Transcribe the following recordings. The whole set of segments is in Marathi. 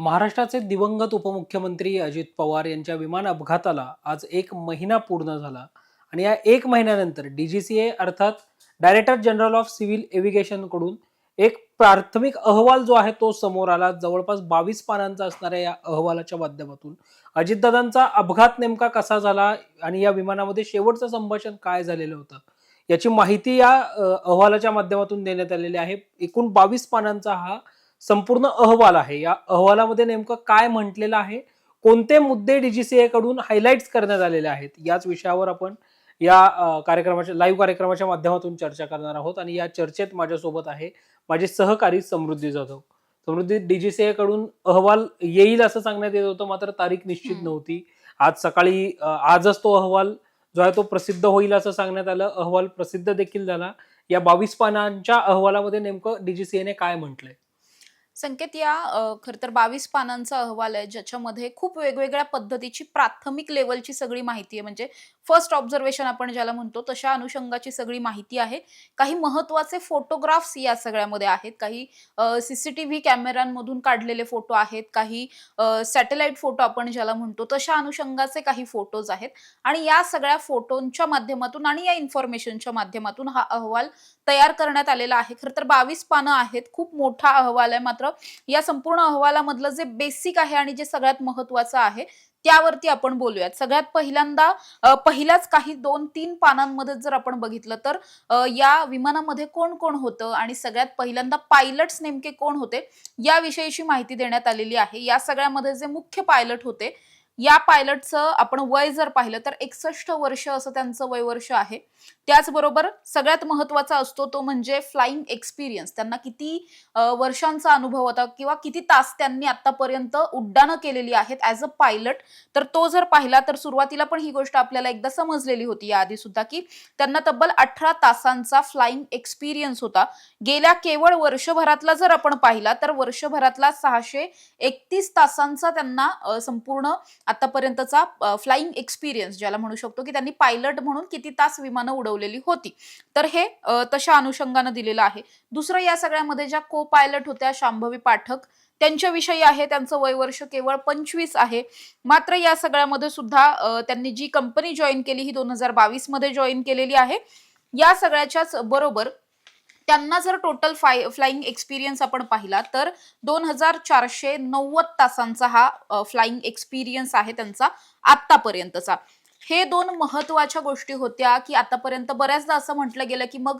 महाराष्ट्राचे दिवंगत उपमुख्यमंत्री अजित पवार यांच्या विमान अपघाताला आज 1 महिना पूर्ण झाला आणि या 1 महिन्यानंतर DGCA अर्थात डायरेक्टर जनरल ऑफ सिव्हिल एव्हिगेशन कडून एक प्राथमिक अहवाल जो आहे तो समोर आला. जवळपास 22 पानांचा असणाऱ्या या अहवालाच्या माध्यमातून अजितदादांचा अपघात नेमका कसा झाला आणि या विमानामध्ये शेवटचं संभाषण काय झालेलं होतं याची माहिती या अहवालाच्या माध्यमातून देण्यात आलेली आहे. एकूण 22 पानांचा हा संपूर्ण अहवाल आहे. या अहवालामध्ये नेमकं काय म्हटलेलं आहे, कोणते मुद्दे DGCA कडून हायलाइट्स करण्यात आलेले आहेत, याच विषयावर आपण या कार्यक्रमाच्या लाईव्ह कार्यक्रमाच्या माध्यमातून चर्चा करणार आहोत. आणि या चर्चेत माझ्यासोबत आहे माझे सहकारी समृद्धी जाधव. समृद्धी, DGCA कडून अहवाल येईल असं सांगण्यात येत होतं, मात्र तारीख निश्चित नव्हती. आज सकाळी आजच तो अहवाल जो आहे तो प्रसिद्ध होईल असं सांगण्यात आलं. अहवाल प्रसिद्ध देखील झाला. या 22 पानांच्या अहवालामध्ये नेमकं DGCA ने काय म्हटलंय? संकेत या खरं तर 22 पानांचा अहवाल आहे ज्याच्यामध्ये खूप वेगवेगळ्या पद्धतीची प्राथमिक लेवलची सगळी माहिती आहे. म्हणजे फर्स्ट ऑब्झर्वेशन आपण ज्याला म्हणतो तशा अनुषंगाची सगळी माहिती आहे. काही महत्त्वाचे फोटोग्राफ्स या सगळ्यामध्ये आहेत. काही सीसीटीव्ही कॅमेऱ्यांमधून काढलेले फोटो आहेत. काही सॅटेलाइट फोटो आपण ज्याला म्हणतो तशा अनुषंगाचे काही फोटोज आहेत. आणि या सगळ्या फोटोंच्या माध्यमातून आणि या इन्फॉर्मेशनच्या माध्यमातून हा अहवाल तयार करण्यात आलेला आहे. खरं तर 22 पानं आहेत. खूप मोठा अहवाल आहे. मात्र या संपूर्ण अहवालामधलं जे बेसिक आहे आणि जे सगळ्यात महत्त्वाचं आहे त्यावरती आपण बोलूयात. सगळ्यात पहिल्यांदा पहिल्याच काही 2-3 पानांमध्ये जर आपण बघितलं तर या विमानामध्ये कोण कोण होतं आणि सगळ्यात पहिल्यांदा पायलट्स नेमके कोण होते याविषयीची माहिती देण्यात आलेली आहे. या सगळ्यामध्ये जे मुख्य पायलट होते या पायलटचं आपण वय जर पाहिलं तर 61 वर्ष असं त्यांचं वय वर्ष आहे. त्याचबरोबर सगळ्यात महत्त्वाचा असतो तो म्हणजे फ्लाइंग एक्सपिरियन्स. त्यांना किती वर्षांचा अनुभव होता किंवा किती तास त्यांनी आतापर्यंत उड्डाणं केलेली आहेत ॲज अ पायलट. तर तो जर पाहिला तर सुरुवातीला पण ही गोष्ट आपल्याला एकदा समजलेली होती याआधी सुद्धा की त्यांना तब्बल 18 तासांचा फ्लाइंग एक्सपिरियन्स होता. गेल्या केवळ वर्षभरातला जर आपण पाहिला तर वर्षभरातला 631 तासांचा त्यांना संपूर्ण आतापर्यंतचा फ्लाइंग एक्सपिरियन्स ज्याला म्हणू शकतो की त्यांनी पायलट म्हणून किती तास विमानं उडवलेली होती. तर हे तशा अनुषंगानं दिलेलं आहे. दुसरं या सगळ्यामध्ये ज्या को पायलट होत्या शांभवी पाठक त्यांच्याविषयी आहे. त्यांचं वय वर्ष केवळ 25 आहे. मात्र या सगळ्यामध्ये सुद्धा त्यांनी जी कंपनी जॉईन केली ही 2022 मध्ये जॉईन केलेली आहे. या सगळ्याच्याच बरोबर त्यांना जर टोटल फ्लाइंग एक्सपिरियन्स आपण पाहिला तर 2490 तासांचा हा फ्लाइंग एक्सपिरियन्स आहे त्यांचा आतापर्यंतचा. हे 2 महत्त्वाच्या गोष्टी होत्या की आतापर्यंत बऱ्याचदा असं म्हटलं गेलं की मग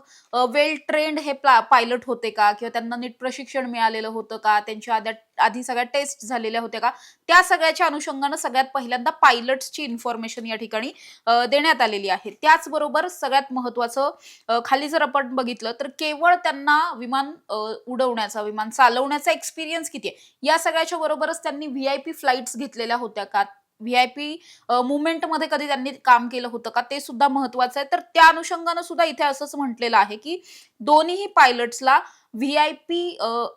वेल ट्रेंड हे पायलट होते का किंवा त्यांना नीट प्रशिक्षण मिळालेलं होतं का, त्यांच्या आधी सगळ्या टेस्ट झालेल्या होत्या का, त्या सगळ्याच्या अनुषंगानं सगळ्यात पहिल्यांदा पायलट्सची इन्फॉर्मेशन या ठिकाणी देण्यात आलेली आहे. त्याचबरोबर सगळ्यात महत्त्वाचं खाली जर आपण बघितलं तर केवळ त्यांना विमान उडवण्याचा विमान चालवण्याचा एक्सपिरियन्स किती आहे या सगळ्याच्या बरोबरच त्यांनी VIP फ्लाइट्स घेतलेल्या होत्या का, VIP मुवमेंटमध्ये कधी त्यांनी काम केलं होतं का, ते सुद्धा महत्त्वाचं आहे. तर त्या अनुषंगानं सुद्धा इथे असंच म्हटलेलं आहे की दोन्ही पायलट्सला VIP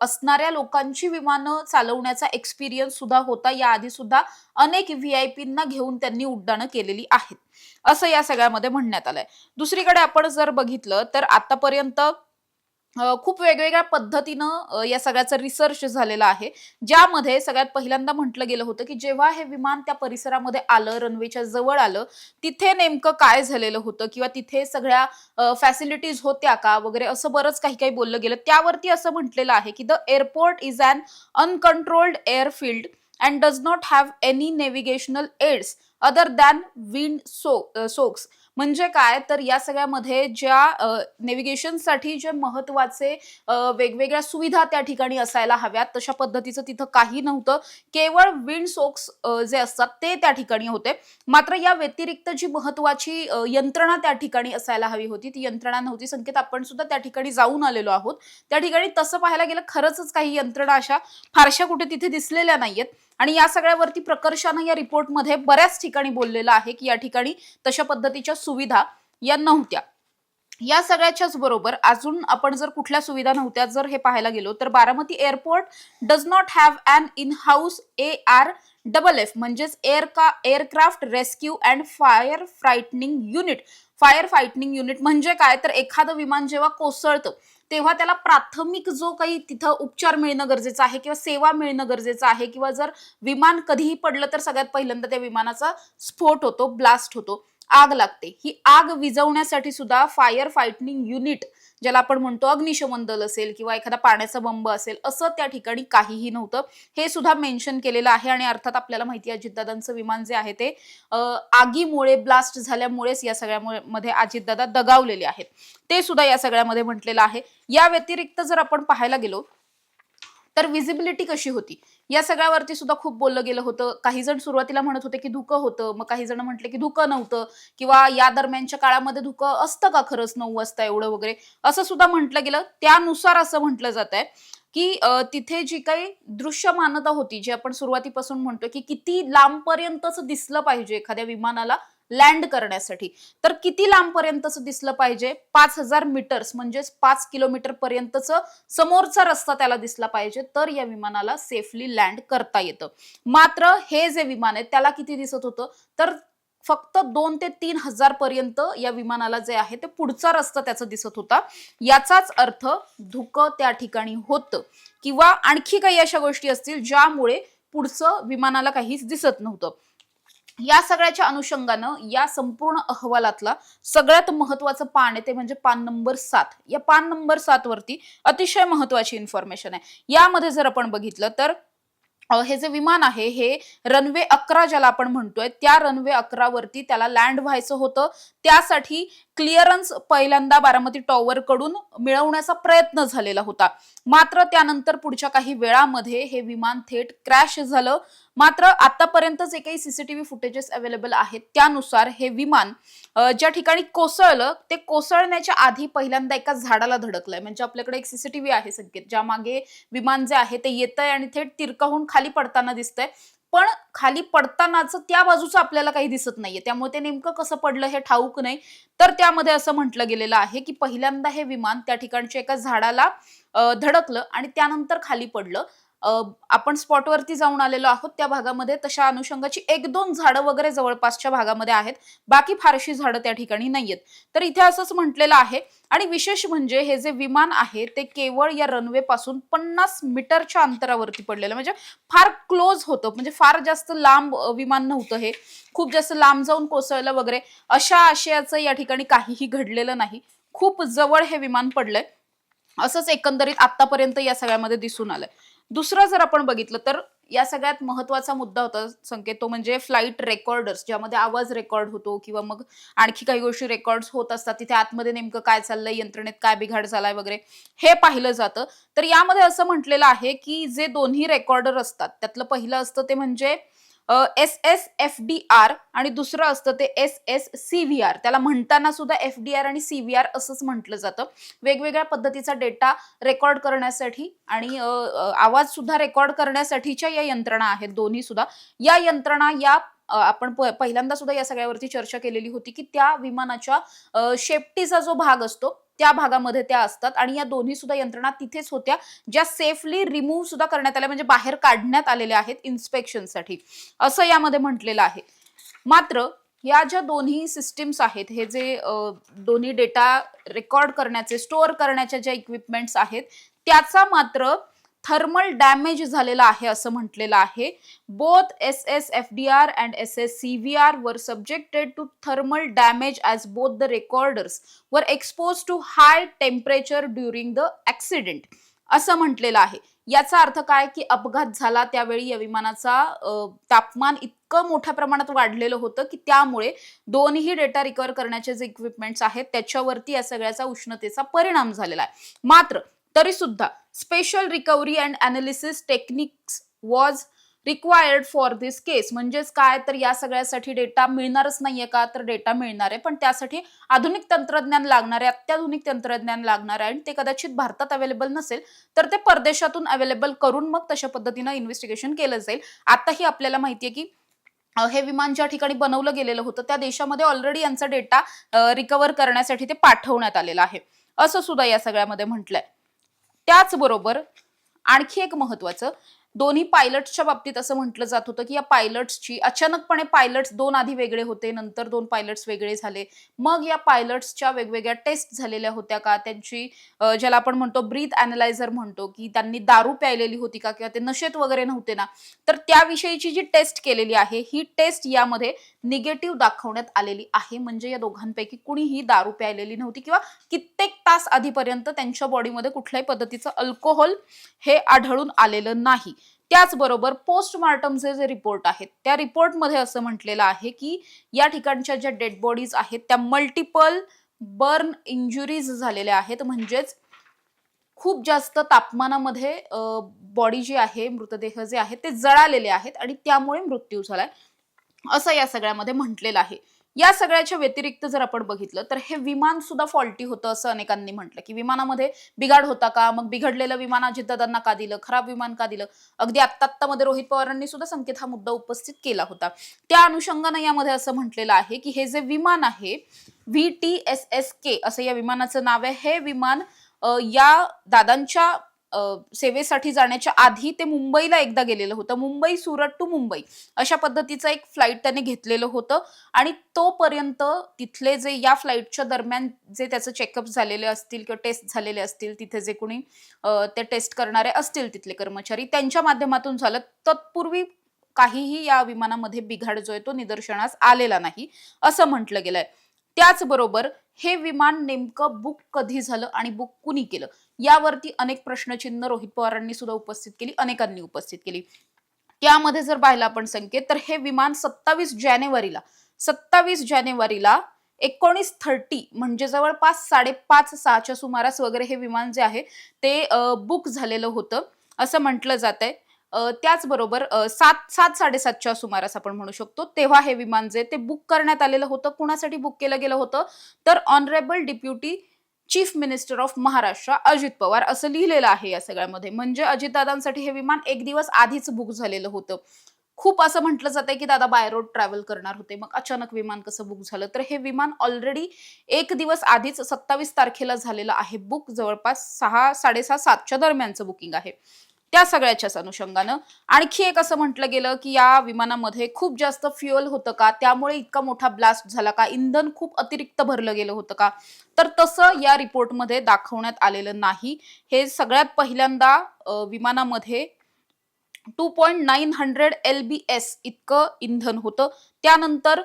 असणाऱ्या लोकांची विमानं चालवण्याचा एक्सपिरियन्स सुद्धा होता. याआधी सुद्धा अनेक VIPंना घेऊन त्यांनी उड्डाणं केलेली आहेत असं या सगळ्यामध्ये म्हणण्यात आलंय. दुसरीकडे आपण जर बघितलं तर आतापर्यंत खूप वेगवेगळ्या पद्धतीनं या सगळ्याचा रिसर्च झालेला आहे. ज्यामध्ये सगळ्यात पहिल्यांदा म्हटलं गेलं होतं की जेव्हा हे विमान त्या परिसरामध्ये आलं, रनवेच्या जवळ आलं, तिथे नेमकं काय झालेलं होतं किंवा तिथे सगळ्या फॅसिलिटीज होत्या का वगैरे असं बरंच काही काही बोललं गेलं. त्यावरती असं म्हटलेलं आहे की the airport is un uncontrolled airfield and does not have any navigational aids other than wind socks. म्हणजे काय तर या सगळ्यामध्ये ज्या नेव्हिगेशनसाठी जे महत्त्वाचे वेगवेगळ्या सुविधा त्या ठिकाणी असायला हव्यात तशा पद्धतीचं तिथं काही नव्हतं. केवळ विंड सोक्स जे असतात ते त्या ठिकाणी होते. मात्र या व्यतिरिक्त जी महत्त्वाची यंत्रणा त्या ठिकाणी असायला हवी होती ती यंत्रणा नव्हती. संकेत, आपण सुद्धा त्या ठिकाणी जाऊन आलेलो आहोत. त्या ठिकाणी तसं पाहायला गेलं खरंच काही यंत्रणा अशा फारशा कुठे तिथे दिसलेल्या नाहीयेत. आणि या सगळ्यावरती प्रकर्षानं या रिपोर्टमध्ये बऱ्याच ठिकाणी बोललेलं आहे की या ठिकाणी तशा पद्धतीच्या सुविधा या नव्हत्या. या सगळ्याच्याच बरोबर अजून आपण जर कुठल्या सुविधा नव्हत्या जर हे पाहायला गेलो तर Baramati airport does not have an in house ARFF म्हणजेच aircraft rescue and fire fighting unit. Fire fighting unit म्हणजे काय तर एखादं विमान जेव्हा कोसळतं तेव्हा त्याला प्राथमिक जो काही तिथं उपचार मिळणं गरजेचं आहे किंवा सेवा मिळणं गरजेचं आहे, किंवा जर विमान कधीही पडलं तर सगळ्यात पहिल्यांदा त्या विमानाचा स्फोट होतो, ब्लास्ट होतो, आग लागते. ही आग विझवण्यासाठी सुद्धा फायर फायटिंग युनिट, ज्याला आपण म्हणतो अग्निशमन दल असेल किंवा एखादा पाण्याचा बंब असेल, असं त्या ठिकाणी काहीही नव्हतं. हे सुद्धा मेन्शन केलेलं आहे. आणि अर्थात आपल्याला माहिती आहे अजितदादांचं विमान जे आहे ते आगीमुळे, ब्लास्ट झाल्यामुळेच या सगळ्यामध्ये अजितदादा दगावलेले आहेत, ते सुद्धा या सगळ्यामध्ये म्हटलेलं आहे. या व्यतिरिक्त जर आपण पाहायला गेलो तर विजिबिलिटी कशी होती या सगळ्यावरती सुद्धा खूप बोललं गेलं होतं. काही जण सुरुवातीला म्हणत होते की धुकं होतं, मग काही जण म्हटले की धुकं नव्हतं, किंवा या दरम्यानच्या काळामध्ये धुकं असतं का खरंच 9 वाजता एवढं वगैरे, असं सुद्धा म्हटलं गेलं. त्यानुसार असं म्हटलं जात आहे की तिथे जी काही दृश्यमानता होती, जी आपण सुरुवातीपासून म्हणतो की किती लांबपर्यंतच दिसलं पाहिजे एखाद्या विमानाला लँड करण्यासाठी, तर किती लांबपर्यंतच दिसलं पाहिजे, 5000 मीटर्स म्हणजेच 5 किलोमीटर पर्यंतच समोरचा रस्ता त्याला दिसला पाहिजे, तर या विमानाला सेफली लँड करता येतं. मात्र हे जे विमान आहे त्याला किती दिसत होतं, तर फक्त 2 ते 3000 पर्यंत या विमानाला जे आहे ते पुढचा रस्ता त्याचा दिसत होता. याचाच अर्थ धुकं त्या ठिकाणी होतं, किंवा आणखी काही अशा गोष्टी असतील ज्यामुळे पुढचं विमानाला काहीच दिसत नव्हतं. या सगळ्याच्या अनुषंगानं या संपूर्ण अहवालातला सगळ्यात महत्वाचं पान आहे ते म्हणजे पान नंबर 7. या पान नंबर 7 वरती अतिशय महत्वाची इन्फॉर्मेशन आहे. यामध्ये जर आपण बघितलं तर हे जे विमान आहे हे रनवे 11 ज्याला आपण म्हणतोय, त्या रनवे 11 वरती त्याला लँड व्हायचं होतं. त्यासाठी क्लिअरन्स पहिल्यांदा बारामती टॉवर कडून मिळवण्याचा प्रयत्न झालेला होता. मात्र त्यानंतर पुढच्या काही वेळामध्ये हे विमान थेट क्रॅश झालं. मात्र आतापर्यंत जे काही सीसीटीव्ही फुटेजेस अवेलेबल आहेत त्यानुसार हे विमान ज्या ठिकाणी कोसळलं ते कोसळण्याच्या आधी पहिल्यांदा एका झाडाला धडकलंय. म्हणजे आपल्याकडे एक सीसीटीव्ही आहे संकेत, ज्या मागे विमान जे आहे ते येतंय आणि थेट तिरकाहून खाली पडताना दिसतंय. पण खाली पडतानाच त्या बाजूचं आपल्याला काही दिसत नाहीये, त्यामुळे ते नेमकं कसं पडलं हे ठाऊक नाही. तर त्यामध्ये असं म्हटलं गेलेलं आहे की पहिल्यांदा हे विमान त्या ठिकाणच्या एका झाडाला धडकलं आणि त्यानंतर खाली पडलं. आपण स्पॉटवरती जाऊन आलेलो आहोत त्या भागामध्ये, तशा अनुषंगाची 1-2 झाडं वगैरे जवळपासच्या भागामध्ये आहेत, बाकी फारशी झाडं त्या ठिकाणी नाहीयेत. तर इथे असंच म्हटलेलं आहे. आणि विशेष म्हणजे हे जे विमान आहे ते केवळ या रनवे पासून 50 मीटरच्या अंतरावरती पडलेलं, म्हणजे फार क्लोज होतं, म्हणजे फार जास्त लांब विमान नव्हतं हे, खूप जास्त लांब जाऊन कोसळलं वगैरे अशा आशयाचं या ठिकाणी काहीही घडलेलं नाही. खूप जवळ हे विमान पडलंय, असंच एकंदरीत आतापर्यंत या सगळ्यामध्ये दिसून आलंय. दुसरं जर आपण बघितलं तर या सगळ्यात महत्वाचा मुद्दा होता संकेत, तो म्हणजे फ्लाईट रेकॉर्डर्स, ज्यामध्ये आवाज रेकॉर्ड होतो किंवा मग आणखी काही गोष्टी रेकॉर्ड होत असतात. तिथे आतमध्ये नेमकं काय चाललंय, यंत्रणेत काय बिघाड झालाय वगैरे हे पाहिलं जातं. तर यामध्ये असं म्हटलेलं आहे की जे दोन्ही रेकॉर्डर असतात त्यातलं पहिलं असतं ते म्हणजे SSFDR आणि दुसरं असतं ते SSCVR. त्याला म्हणताना सुद्धा FDR आणि CVR असंच म्हटलं जातं. वेगवेगळ्या पद्धतीचा डेटा रेकॉर्ड करण्यासाठी आणि आवाज सुद्धा रेकॉर्ड करण्यासाठीच्या या यंत्रणा आहेत दोन्ही सुद्धा. या यंत्रणा या आपण पहिल्यांदा सुद्धा या सगळ्यावरती चर्चा केलेली होती की त्या विमानाच्या शेफ्टीचा जो भाग असतो त्या भागामध्ये त्या असतात, आणि या दोन्ही सुद्धा यंत्रणा तिथेच होत्या, ज्या सेफली रिमूव्ह सुद्धा करण्यात आल्या, म्हणजे बाहेर काढण्यात आलेल्या आहेत इन्स्पेक्शनसाठी, असं यामध्ये म्हटलेलं आहे. मात्र या ज्या दोन्ही सिस्टीम्स आहेत, हे जे दोन्ही डेटा रेकॉर्ड करण्याचे, स्टोअर करण्याच्या ज्या इक्विपमेंट्स आहेत त्याचा मात्र थर्मल डॅमेज झालेला आहे असं म्हटलेलं आहे. Both SSFDR and SSCVR were subjected to thermal damage as both the recorders were expose to high temperature during the accident, असं म्हटलेलं आहे. याचा अर्थ काय की अपघात झाला त्यावेळी या विमानाचा तापमान इतकं मोठ्या प्रमाणात वाढलेलं होतं की त्यामुळे दोन्ही डेटा रिकव्हर करण्याचे जे इक्विपमेंट्स आहेत त्याच्यावरती या सगळ्याचा उष्णतेचा परिणाम झालेला आहे. मात्र तरी सुद्धा special recovery and analysis techniques was required for this case. म्हणजेच काय, तर या सगळ्यासाठी डेटा मिळणारच नाहीये का, तर डेटा मिळणार आहे, पण त्यासाठी आधुनिक तंत्रज्ञान लागणार आहे, अत्याधुनिक तंत्रज्ञान लागणार आहे, आणि ते कदाचित भारतात अवेलेबल नसेल तर ते परदेशातून अवेलेबल करून मग तशा पद्धतीनं इन्व्हेस्टिगेशन केलं जाईल. आताही आपल्याला माहितीये की हे विमान ज्या ठिकाणी बनवलं गेलेलं होतं त्या देशामध्ये ऑलरेडी यांचा डेटा रिकव्हर करण्यासाठी ते पाठवण्यात आलेला आहे, असं सुद्धा या सगळ्यामध्ये म्हटलंय. त्याचबरोबर आणखी एक महत्वाचं, दोन्ही पायलट्सच्या बाबतीत असं म्हटलं जात होतं की या पायलट्सची अचानकपणे पायलट्स 2 आधी वेगळे होते, नंतर 2 पायलट्स वेगळे झाले. मग या पायलट्सच्या वेगवेगळ्या टेस्ट झालेल्या होत्या का? त्यांची ज्याला आपण म्हणतो ब्रीथ अॅनलायझर म्हणतो, की त्यांनी दारू प्यायलेली होती का? किंवा ते नशेत वगैरे नव्हते ना? तर त्याविषयीची जी टेस्ट केलेली आहे, ही टेस्ट यामध्ये निगेटिव्ह दाखवण्यात आलेली आहे. म्हणजे या दोघांपैकी कुणीही दारू प्यायलेली नव्हती किंवा कित्येक तास आधीपर्यंत त्यांच्या बॉडीमध्ये कुठल्याही पद्धतीचं अल्कोहोल हे आढळून आलेलं नाही. त्याचबरोबर पोस्टमार्टमचे जे रिपोर्ट आहेत, त्या रिपोर्टमध्ये असं म्हटलेलं आहे, की या ठिकाणच्या ज्या डेड बॉडीज आहेत, त्या मल्टिपल बर्न इंजुरीज झालेल्या आहेत. म्हणजेच खूप जास्त तापमानामध्ये बॉडी जी आहे, मृतदेह जे आहेत ते जळालेले आहेत आणि त्यामुळे मृत्यू झालाय, असं या सगळ्यामध्ये म्हटलेलं आहे. या सगळ्याच्या व्यतिरिक्त जर आपण बघितलं तर हे विमान सुद्धा फॉल्टी होतं असं अनेकांनी म्हटलं, की विमानामध्ये बिघाड होता का? मग बिघडलेलं विमान अजितदादांना का दिलं? खराब विमान का दिलं? अगदी आत्ता-आत्तामध्ये रोहित पवारांनी सुद्धा संकेत हा मुद्दा उपस्थित केला होता. त्या अनुषंगाने यामध्ये असं म्हटलेलं आहे, की हे जे विमान आहे VTSSK असं या विमानाचं नाव आहे. हे विमान या दादांच्या सेवेसाठी जाण्याच्या आधी ते मुंबईला एकदा गेलेलं होतं. मुंबई सुरत टू मुंबई अशा पद्धतीचं एक फ्लाइट त्याने घेतलेलं होतं आणि तोपर्यंत तिथले जे या फ्लाइटच्या दरम्यान जे त्याचं चेकअप झालेले असतील किंवा टेस्ट झालेले असतील, तिथे जे कोणी ते टेस्ट करणारे असतील तिथले कर्मचारी, त्यांच्या माध्यमातून झालं. तत्पूर्वी काहीही या विमानामध्ये बिघाड जो आहे तो निदर्शनास आलेला नाही असं म्हटलं गेलंय. त्याचबरोबर हे विमान नेमकं बुक कधी झालं आणि बुक कुणी केलं, यावरती अनेक प्रश्नचिन्ह रोहित पवारांनी सुद्धा उपस्थित केली, अनेकांनी उपस्थित केली. त्यामध्ये जर पाहिलं आपण संकेत, तर हे विमान 27 जानेवारीला 19:30 म्हणजे जवळपास 5:30-6च्या सुमारास वगैरे हे विमान जे आहे ते बुक झालेलं होतं असं म्हटलं जातंय. त्याचबरोबर 7-7:30च्या सुमारास आपण म्हणू शकतो, तेव्हा हे विमान जे ते बुक करण्यात आलेलं होतं. कुणासाठी बुक केलं गेलं होतं? तर honourable deputy chief minister of Maharashtra Ajit Pawar असं लिहिलेलं आहे या सगळ्यामध्ये. म्हणजे अजितदादांसाठी हे विमान एक दिवस आधीच बुक झालेलं होतं. खूप असं म्हटलं जातंय की दादा बाय रोड ट्रॅव्हल करणार होते, मग अचानक विमान कसं बुक झालं? तर हे विमान ऑलरेडी एक दिवस आधीच 27 तारखेला झालेलं आहे बुक. जवळपास 6, 6:30, 7च्या दरम्यानचं बुकिंग आहे. त्या सगळ्याच्याच अनुषंगानं आणखी एक असं म्हटलं गेलं, की या विमानामध्ये खूप जास्त फ्युएल होतं का? त्यामुळे इतका मोठा ब्लास्ट झाला का? इंधन खूप अतिरिक्त भरलं गेलं होतं का? तर तसं या रिपोर्टमध्ये दाखवण्यात आलेलं नाही. हे सगळ्यात पहिल्यांदा विमानामध्ये 2.900 LBS इतकं इंधन होतं. त्यानंतर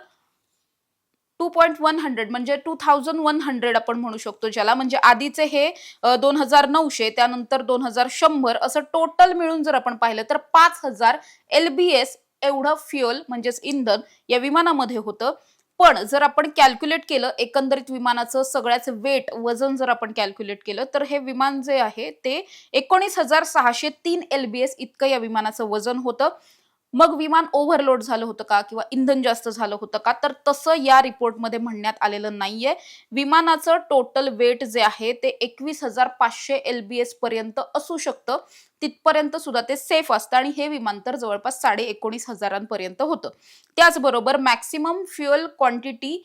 2.100 म्हणजे 2100 आपण म्हणू शकतो ज्याला, म्हणजे आधीचे हे 2900, त्यानंतर 2100 असं टोटल मिळून जर आपण पाहिलं तर 5000 LBS एवढं फ्युएल म्हणजेच इंधन या विमानामध्ये होतं. पण जर आपण कॅल्क्युलेट केलं एकंदरीत विमानाचं सगळ्याच वेट वजन जर आपण कॅल्क्युलेट केलं तर हे विमान जे आहे ते 19,603 LBS इतकं या विमानाचं वजन होतं. मग विमान ओव्हरलोड झालं होतं का किंवा इंधन जास्त झालं होतं का? तर तसं या रिपोर्टमध्ये म्हणण्यात आलेलं नाहीये. विमानाचं टोटल वेट जे आहे ते 21,500 LBS पर्यंत असू शकतं. तिथपर्यंत सुद्धा ते सेफ असतं आणि हे विमान तर जवळपास 19,500 पर्यंत होतं. त्याचबरोबर मॅक्सिमम फ्युएल क्वांटिटी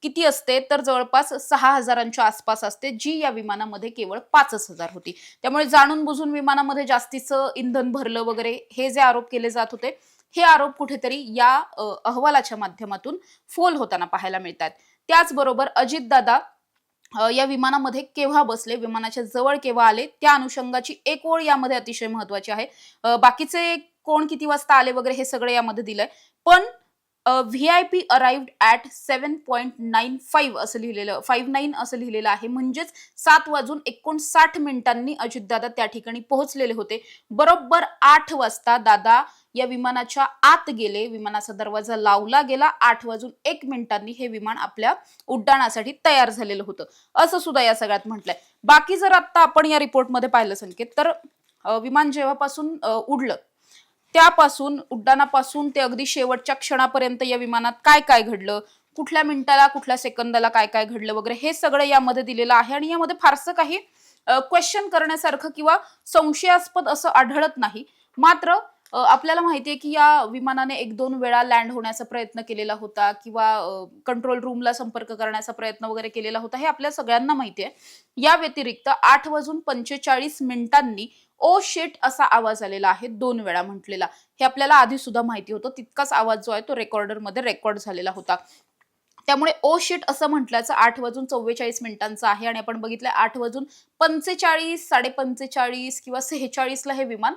किती असते? तर जवळपास 6,000च्या आसपास असते, जी या विमानामध्ये केवळ 5,000 होती. त्यामुळे जाणून बुजून विमानामध्ये जास्तीचं इंधन भरलं वगैरे हे जे आरोप केले जात होते, हे आरोप कुठेतरी या अहवालाच्या माध्यमातून फोल होताना पाहायला मिळतात. त्याचबरोबर अजितदादा या विमानामध्ये केव्हा बसले, विमानाच्या जवळ केव्हा आले, त्या अनुषंगाची एक ओळ यामध्ये अतिशय महत्वाची आहे. बाकीचे कोण किती वाजता आले वगैरे हे सगळं यामध्ये दिलंय. पण व्ही-आय-पी अराइव्ड ॲट 7.95 असं लिहिलेलं 59 असं लिहिलेलं आहे. म्हणजेच 7:59 अजितदादा त्या ठिकाणी पोहोचलेले होते. बरोबर 8 वाजता दादा या विमानाच्या आत गेले. विमानाचा दरवाजा लावला गेला. 8:01 हे विमान आपल्या उड्डाणासाठी तयार झालेलं होतं. असं सुद्धा या सगळ्यात म्हटलंय. बाकी जर आता आपण या रिपोर्टमध्ये पाहिलं संकेत, तर विमान जेव्हापासून उडलं त्यापासून उड्डाणापासून ते अगदी शेवटच्या क्षणापर्यंत या विमानात काय काय घडलं, कुठल्या मिनिटाला कुठल्या सेकंदाला काय काय घडलं वगैरे हे सगळं यामध्ये दिलेलं आहे. आणि यामध्ये फारसं काही क्वेश्चन करण्यासारखं किंवा संशयास्पद असं आढळत नाही. मात्र आपल्याला माहितीये की या विमानाने 1-2 वेळा लँड होण्याचा प्रयत्न केलेला होता किंवा कंट्रोल रूमला संपर्क करण्याचा प्रयत्न वगैरे केलेला होता, हे आपल्या सगळ्यांना माहिती आहे. या व्यतिरिक्त 8:45 ओ शिट असा आवाज आलेला आहे 2 वेळा म्हटलेला. हे आपल्याला आधी सुद्धा माहिती होतं. तितकाच आवाज जो आहे तो रेकॉर्डरमध्ये रेकॉर्ड झालेला होता. त्यामुळे ओ शिट असं म्हटल्याचं 8:44 आहे आणि आपण बघितलं 8:45, 45:45 किंवा 46 ला हे विमान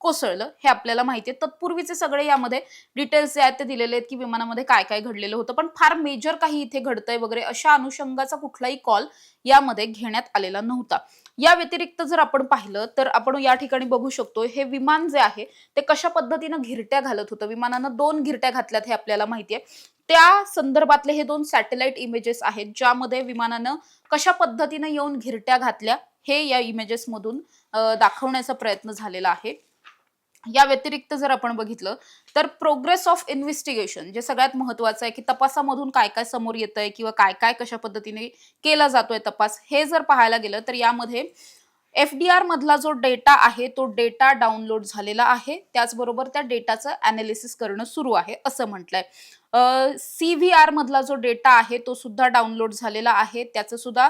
कोसळलं हे आपल्याला माहिती आहे. तत्पूर्वीचे सगळे यामध्ये डिटेल्स जे आहेत ते दिलेले आहेत, की विमानामध्ये काय-काय घडलेलं होतं. पण फार मेजर काही इथे घडतंय वगैरे अशा अनुषंगाचा कुठलाही कॉल यामध्ये घेण्यात आलेला नव्हता. या व्यतिरिक्त जर आपण पाहिलं तर आपण या ठिकाणी बघू शकतो हे विमान जे आहे ते कशा पद्धतीनं घिरट्या घालत होतं. विमानानं 2 घिरट्या घातल्यात हे आपल्याला माहिती आहे. त्या संदर्भातले हे 2 सॅटेलाइट इमेजेस आहेत, ज्यामध्ये विमानानं कशा पद्धतीने येऊन घिरट्या घातल्या हे या इमेजेसमधून दाखवण्याचा प्रयत्न झालेला आहे. या व्यतिरिक्त जर आपण बघितलं तर प्रोग्रेस ऑफ इन्व्हेस्टिगेशन जे सगळ्यात महत्वाचं आहे, की तपासामधून काय काय समोर येतंय किंवा काय काय कशा पद्धतीने केला जातोय तपास, हे जर पाहायला गेलं तर यामध्ये एफडीआर मधला जो डेटा आहे तो डेटा डाउनलोड झालेला आहे. त्याचबरोबर त्या डेटाचं अनालिसिस करणं सुरू आहे असं म्हटलंय. CVR मधला जो डेटा आहे तो सुद्धा डाउनलोड झालेला आहे. त्याचं सुद्धा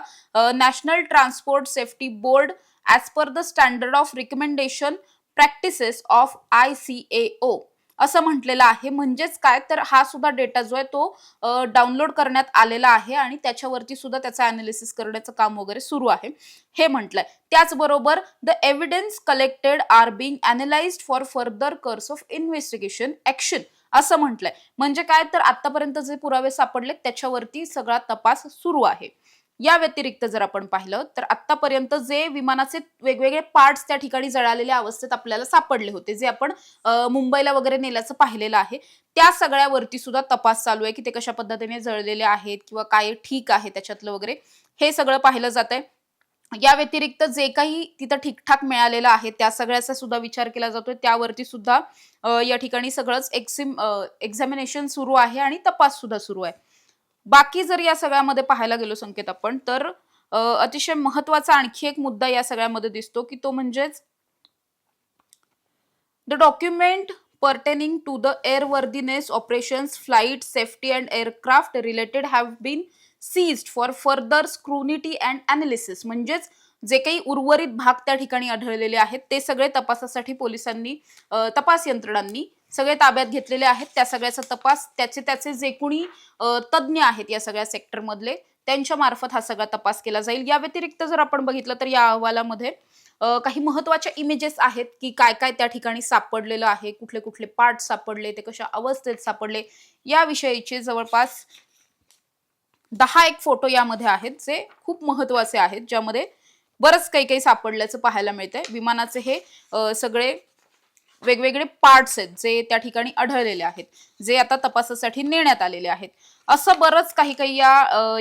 national transport safety board as per the standard of recommendation practices of ICAO असं म्हटलेलं आहे. म्हणजेच काय तर हा सुद्धा डेटा जो आहे तो डाउनलोड करण्यात आलेला आहे आणि त्याच्यावरती सुद्धा त्याचं अनालिसिस करण्याचं काम वगैरे सुरू आहे हे म्हटलंय. त्याचबरोबर the evidence collected are being analysed for further course of investigation action असं म्हटलंय. म्हणजे काय तर आतापर्यंत जे पुरावे सापडले त्याच्यावरती सगळा तपास सुरू आहे. या व्यतिरिक्त जर आपण पाहिलं तर आतापर्यंत जे विमानाचे वेगवेगळे पार्ट्स त्या ठिकाणी जळालेल्या अवस्थेत आपल्याला सापडले होते, जे आपण मुंबईला वगैरे नेल्याचं पाहिलेलं आहे, त्या सगळ्यावरती सुद्धा तपास चालू आहे, की ते कशा पद्धतीने जळलेले आहेत किंवा काय ठीक आहे त्याच्यातलं वगैरे हे सगळं पाहिलं जात आहे. या व्यतिरिक्त जे काही तिथं ठीकठाक मिळालेलं आहे त्या सगळ्याचा सुद्धा विचार केला जातोय. त्यावरती सुद्धा या ठिकाणी सगळंच एक्झामिनेशन सुरू आहे आणि तपास सुद्धा सुरू आहे. बाकी जर या सगळ्यामध्ये पाहायला गेलो संकेत आपण तर अतिशय महत्वाचा आणखी एक मुद्दा या सगळ्यामध्ये दिसतो, की तो म्हणजेच the document pertaining to the airworthiness operations, flight safety and aircraft related have been seized for further scrutiny and analysis. म्हणजेच जे काही उर्वरित भाग त्या ठिकाणी आढळलेले आहेत ते सगळे तपासासाठी पोलिसांनी तपास यंत्रणांनी सगळे ताब्यात घेतलेले आहेत. त्या सगळ्याचा तपास त्याचे जे कोणी तज्ञ आहेत या सगळ्या सेक्टर मधले त्यांच्या मार्फत हा सगळा तपास केला जाईल. या व्यतिरिक्त जर आपण बघितलं तर या अहवालामध्ये काही महत्त्वाच्या इमेजेस आहेत, की काय काय त्या ठिकाणी सापडलेलं आहे, कुठले कुठले पार्ट सापडले, ते कशा अवस्थेत सापडले, या विषयीचे जवळपास 10 एक फोटो यामध्ये आहेत जे खूप महत्त्वाचे आहेत, ज्यामध्ये बरंच काही काही सापडल्याचं पाहायला मिळतंय. विमानाचे हे सगळे वेगवेगळे पार्ट्स आहेत जे त्या ठिकाणी आढळलेले आहेत, जे आता तपासासाठी नेण्यात आलेले आहेत. असं बरंच काही काही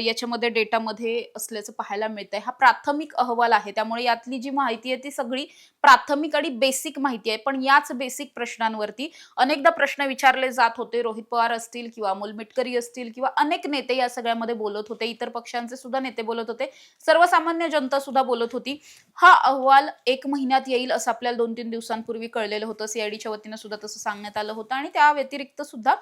याच्यामध्ये डेटामध्ये असल्याचं पाहायला मिळतंय. हा प्राथमिक अहवाल आहे, त्यामुळे यातली जी माहिती आहे ती सगळी प्राथमिक आणि बेसिक माहिती आहे. पण याच बेसिक प्रश्नांवरती अनेकदा प्रश्न विचारले जात होते. रोहित पवार असतील किंवा अमोल मिटकरी असतील किंवा अनेक नेते या सगळ्यामध्ये बोलत होते. इतर पक्षांचे सुद्धा नेते बोलत होते. सर्वसामान्य जनता सुद्धा बोलत होती. हा अहवाल 1 महिन्यात येईल असं आपल्याला 2-3 दिवसांपूर्वी कळलेलं होतं. CIDच्या वतीनं सुद्धा तसं सांगण्यात आलं होतं आणि त्या व्यतिरिक्त सुद्धा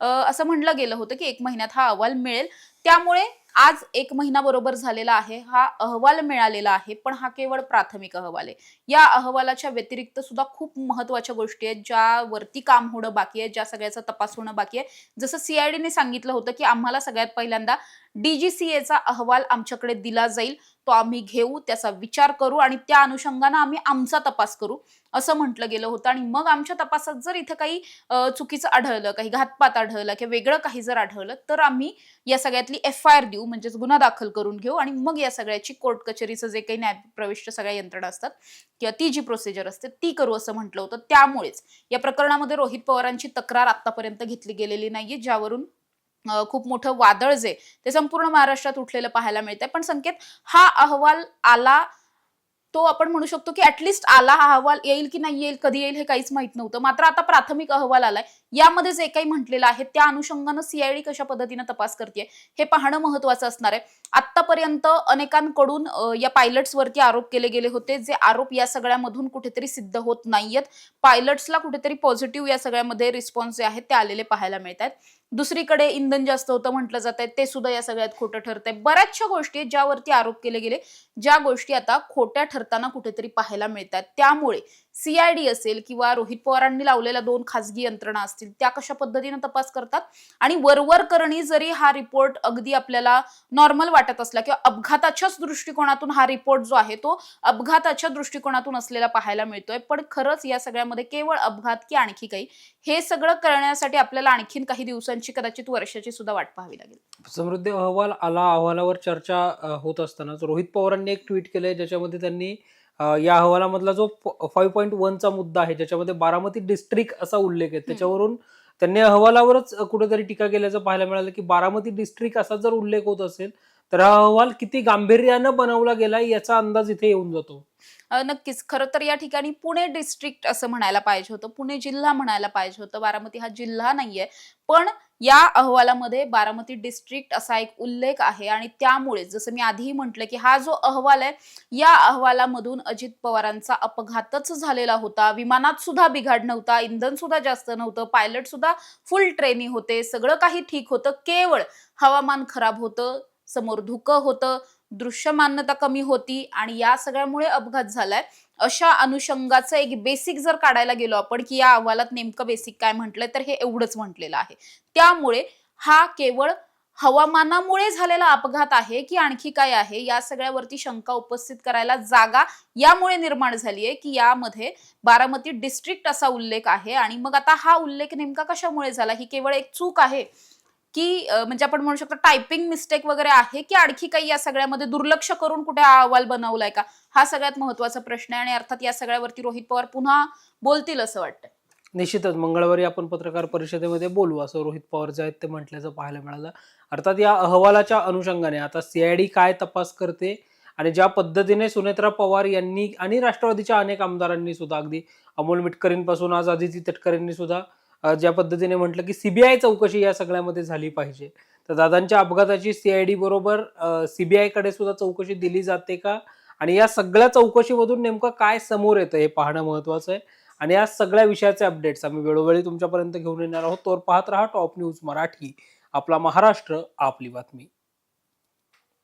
असं म्हणलं गेलं होतं की 1 महिन्यात हा अहवाल मिळेल. त्यामुळे आज 1 महिना बरोबर झालेला आहे. हा अहवाल मिळालेला आहे, पण हा केवळ प्राथमिक अहवाल आहे. या अहवालाच्या व्यतिरिक्त सुद्धा खूप महत्त्वाच्या गोष्टी आहेत, ज्यावरती काम होणं बाकी आहे, ज्या सगळ्याचा तपास होणं बाकी आहे. जसं CIDने सांगितलं होतं की आम्हाला सगळ्यात पहिल्यांदा DGCAचा अहवाल आमच्याकडे दिला जाईल, तो आम्ही घेऊ, त्याचा विचार करू आणि त्या अनुषंगाने आम्ही आमचा तपास करू असं म्हटलं गेलं होतं. आणि मग आमच्या तपासात जर इथं काही चुकीचं आढळलं, काही घातपात आढळला किंवा वेगळं काही जर आढळलं तर आम्ही या सगळ्यातली FIR देऊ, म्हणजेच गुन्हा दाखल करून घेऊ आणि मग या सगळ्याची कोर्ट कचेरीचं जे काही न्यायप्रविष्ट सगळ्या यंत्रणा असतात किंवा ती जी प्रोसिजर असते ती करू असं म्हटलं होतं. त्यामुळेच या प्रकरणामध्ये रोहित पवारांची तक्रार आतापर्यंत घेतली गेलेली नाहीये, ज्यावरून खूप मोठं वादळ जे ते संपूर्ण महाराष्ट्रात उठलेलं पाहायला मिळतंय. पण संकेत हा अहवाल आला, तो आपण म्हणू शकतो की ऍटलिस्ट आला. हा अहवाल येईल की नाही येईल, कधी येईल हे काहीच माहित नव्हतं. मात्र आता प्राथमिक अहवाल आलाय. यामध्ये जे काही म्हटलेलं आहे त्या अनुषंगानं CID कशा पद्धतीनं तपास करते हे पाहणं महत्त्वाचं असणार आहे. आतापर्यंत अनेकांकडून या पायलट्सवरती आरोप केले गेले होते, जे आरोप या सगळ्यामधून कुठेतरी सिद्ध होत नाहीयेत. पायलट्सला कुठेतरी पॉझिटिव्ह या सगळ्यामध्ये रिस्पॉन्स जे आहेत ते आलेले पाहायला मिळतात. दुसरीकडे इंधन जास्त होतं म्हटलं जात आहे, ते सुद्धा या सगळ्यात खोटं ठरतंय. बऱ्याचशा गोष्टी ज्यावरती आरोप केले गेले, ज्या गोष्टी आता खोट्या ठरत ठरताना कुठेतरी पाहायला मिळतात. त्यामुळे CID असेल किंवा रोहित पवारांनी लावलेल्या 2 खासगी यंत्रणा असतील, त्या कशा पद्धतीने तपास करतात आणि वरवर करणी जरी हा रिपोर्ट अगदी आपल्याला नॉर्मल वाटत असला किंवा अपघाताच्याच दृष्टिकोनातून हा रिपोर्ट जो आहे तो अपघाताच्या दृष्टिकोनातून असलेला पाहायला मिळतोय. पण खरंच या सगळ्यामध्ये केवळ अपघात की आणखी काही, हे सगळं करण्यासाठी आपल्याला आणखीन काही दिवसांची कदाचित वर्षाची सुद्धा वाट पाहावी लागेल. समृद्धी अहवाल आला, अहवालावर चर्चा होत असतानाच रोहित पवारांनी एक ट्विट केलंय ज्याच्यामध्ये त्यांनी या अहवालामधला जो 5.1चा मुद्दा आहे ज्याच्यामध्ये बारामती डिस्ट्रिक्ट असा उल्लेख आहे त्याच्यावरून त्यांनी अहवालावरच कुठेतरी टीका केल्याचं पाहायला मिळालं की बारामती डिस्ट्रिक्ट असा जर उल्लेख होत असेल तर हा अहवाल किती गांभीर्यानं बनवला गेला याचा अंदाज इथे येऊन जातो. नक्कीच. खरं तर या ठिकाणी पुणे डिस्ट्रिक्ट असं म्हणायला पाहिजे होतं. पुणे जिल्हा म्हणायला पाहिजे होतं. बारामती हा जिल्हा नाहीये. पण या अहवालामध्ये बारामती डिस्ट्रिक्ट असा एक उल्लेख आहे आणि त्यामुळे जसं मी आधीही म्हटलं, की हा जो अहवाल आहे, या अहवालामधून अजित पवारांचा अपघातच झालेला होता. विमानात सुद्धा बिघाड नव्हता, इंधन सुद्धा जास्त नव्हतं, पायलट सुद्धा फुल ट्रेनी होते, सगळं काही ठीक होतं. केवळ हवामान खराब होतं, समोर धुकं होतं, दृश्यमानता कमी होती आणि या सगळ्यामुळे अपघात झालाय. अशा अनुषंगाचं एक बेसिक जर काढायला गेलो आपण, की या अहवालात नेमकं बेसिक काय म्हटलंय, तर हे एवढंच म्हटलेलं आहे. त्यामुळे हा केवळ हवामानामुळे झालेला अपघात आहे, की आणखी काय आहे, या सगळ्यावरती शंका उपस्थित करायला जागा यामुळे निर्माण झाली आहे, की यामध्ये बारामती डिस्ट्रिक्ट असा उल्लेख आहे आणि मग आता हा उल्लेख नेमका कशामुळे झाला? ही केवळ एक चूक आहे, की म्हणजे आपण म्हणू शकतो टायपिंग मिस्टेक वगैरे आहे, की आणखी काही या सगळ्यामध्ये दुर्लक्ष करून कुठे हा अहवाल बनवलाय का? हा सगळ्यात महत्त्वाचा प्रश्न आहे आणि अर्थात या सगळ्यावरती रोहित पवार पुन्हा बोलतील असं वाटतंय. निश्चितच मंगळवारी आपण पत्रकार परिषदेमध्ये बोलू असं रोहित पवार जे आहेत ते म्हटल्याचं पाहायला मिळालं. अर्थात या अहवालाच्या अनुषंगाने आता CID काय तपास करते आणि ज्या पद्धतीने सुनेत्रा पवार यांनी आणि राष्ट्रवादीच्या अनेक आमदारांनी सुद्धा अगदी अमोल मिटकरींपासून आज अदिती तटकरेंनी सुद्धा ज्या पद्धतीने म्हटलं की CBI चौकशी या सगळ्यामध्ये झाली पाहिजे. तर दादांच्या अपघाताची CID बरोबर CBI कडे सुद्धा चौकशी दिली जाते का? आणि या सगळ्या चौकशीमधून नेमकं काय समोर येतं हे पाहणं महत्वाचं आहे. आणि या सगळ्या विषयाचे अपडेट्स आम्ही वेळोवेळी तुमच्यापर्यंत घेऊन येणार आहोत. तोवर पाहत रहा टॉप न्यूज मराठी. आपला महाराष्ट्र, आपली बातमी.